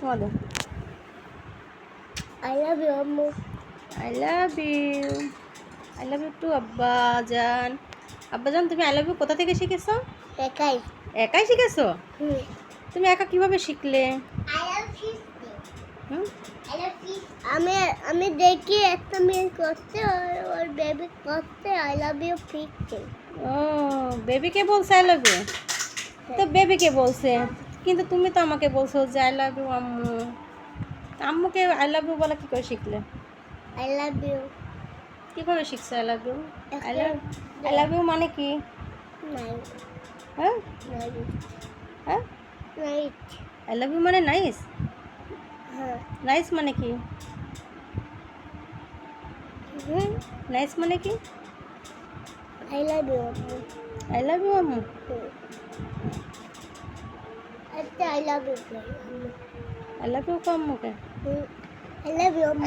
তোমাদের I love you, Ammu. I love you. I love you too আব্বাজান। আব্বাজান, তুমি আই লাভ ইউ কোথা থেকে শিখেছো? একাই। একাই শিখেছো? হুম। তুমি একা কিভাবে শিখলে? I love fish. Hmm? I love fish. আমি দেখি একটা মেয়ে করতে ওর বেবি করতে I love you fish. ও, বেবিকে বলছে আই লাভ ইউ? তো বেবিকে বলছে, কিন্তু তুমি তো আমাকে বলছো যে আই লাভ ইউ আম্মু। আম্মুকে আই লাভ ইউ বলা কি করে শিখলে? I love you. কিভাবে শিখছো I love you? I love you মানে কি? Night. হ্যাঁ Night. হ্যাঁ, Night. আই লাভ ইউ মানে নাইস। হ্যাঁ। নাইস মানে কি? হুম। নাইস মানে কি? I love you, Ammu. I love you আম্মু। আচ্ছা I love you, Ammu. I love you আম্মুকে। I love you, Ammu.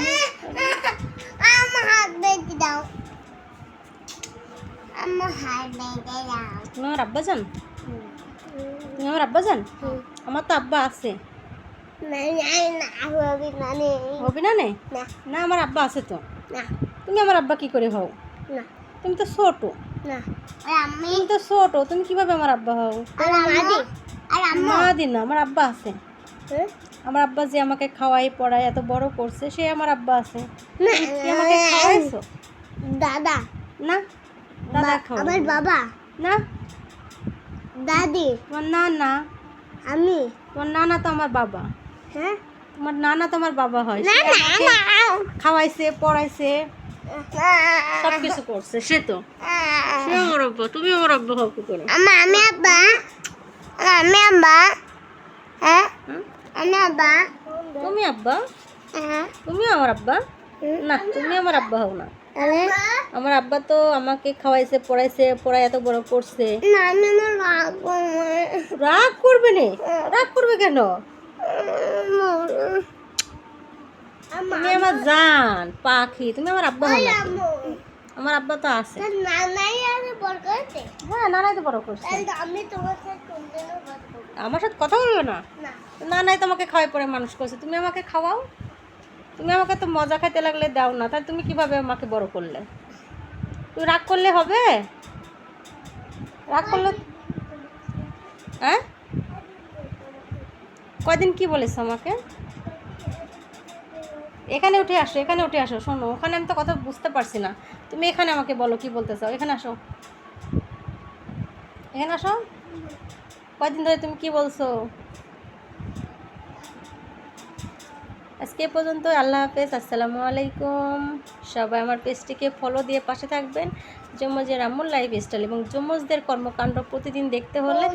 আমার হাত বেঁধে দাও। আমার হাত বেঁধে দাও। তুমি আমার আব্বাজান? তুমি আমার আব্বাজান? আমার তো আব্বা আছে। হবি না নে? না, আমার আব্বা আছে তো। তুমি আমার আব্বা কি করে হও? তুমি তো ছোট। তুমি তো ছোট, তুমি কিভাবে আমার আব্বা হও? মাদি না, আমার আব্বা আছে। আমার আব্বা যে আমাকে খাওয়াই পড়াই এত বড় করছে, সে আমার আব্বা আছে। তুমি আমাকে খাওয়াইছো? দাদা না, দাদা খাওয়াই আমার বাবা না। দাদি তোমার নানা। আমি তোমার নানা তো আমার বাবা। হ্যাঁ তোমার নানা তো আমার বাবা হয়। না সে না আমাকে না খাওয়াইছে পড়াইছে সব কিছু করছে, সে তো। সে আমার আব্বা, তুমি আমার আব্বা হও কি করে? আমি আব্বা হ্যাঁ হুম? আমি আব্বা তুমি আব্বা? হ্যাঁ তুমি আমার আব্বা? না, তুমি আমার আব্বা হও না। আমার আব্বা তো আমাকে খাওয়াইছে পড়াইছে, পড়াই এত বড় করছে। না আমি আমার রাগ রাগ করবে না? রাগ করবে কেন? তুমি আমার জান পাখি, তুমি আমার আব্বা হও না। আমার আব্বা তো আছে। নানাই আরে বড় করতে হ্যাঁ, নানাই তো বড় করছে। আমি তোমার সাথে কোনদিনও কথা বলবো আমার সাথে কথা বলবে না? না নানাই তোমাকে খাওয়াই পরে মানুষ করছে, তুমি আমাকে খাওয়াও। তুমি আমাকে তো মজা খাইতে লাগলে দাও না, তাহলে তুমি কিভাবে আমাকে বড় করলে? তুই রাগ করলে হবে? রাগ করলে হ্যাঁ? কয়দিন কি বলেছ আমাকে? এখানে উঠে আসো, এখানে উঠে আসো। শোনো, ওখানে আমি তো কথা বুঝতে পারছি না। তুমি এখানে আমাকে বলো কি বলতে চাও। এখানে আসো, এখানে আসো। কয়দিন ধরে তুমি কি বলছো? আজকে এ পর্যন্ত। আল্লাহ হাফেজ, আসসালামু আলাইকুম। সবাই আমার পেজটিকে ফলো দিয়ে পাশে থাকবেন। যমজের আম্মুর লাইফ স্টাইল এবং যমজদের কর্মকাণ্ড প্রতিদিন দেখতে হলে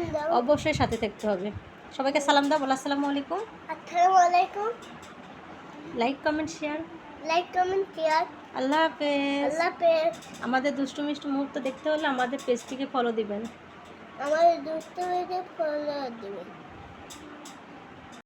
অবশ্যই সাথে থাকতে হবে। সবাইকে সালাম দাও, বলো আসসালামু আলাইকুম। আসসালামু আলাইকুম। Like comment share. Like comment share. আল্লাহ হাফেজ। আল্লাহ হাফেজ। আমাদের দুষ্টু মিষ্টি মুহূর্ত দেখতে হলে আমাদের পেজটিকে ফলো দিবেন। আমাদের দুষ্ট হয়ে ফলো দিবেন।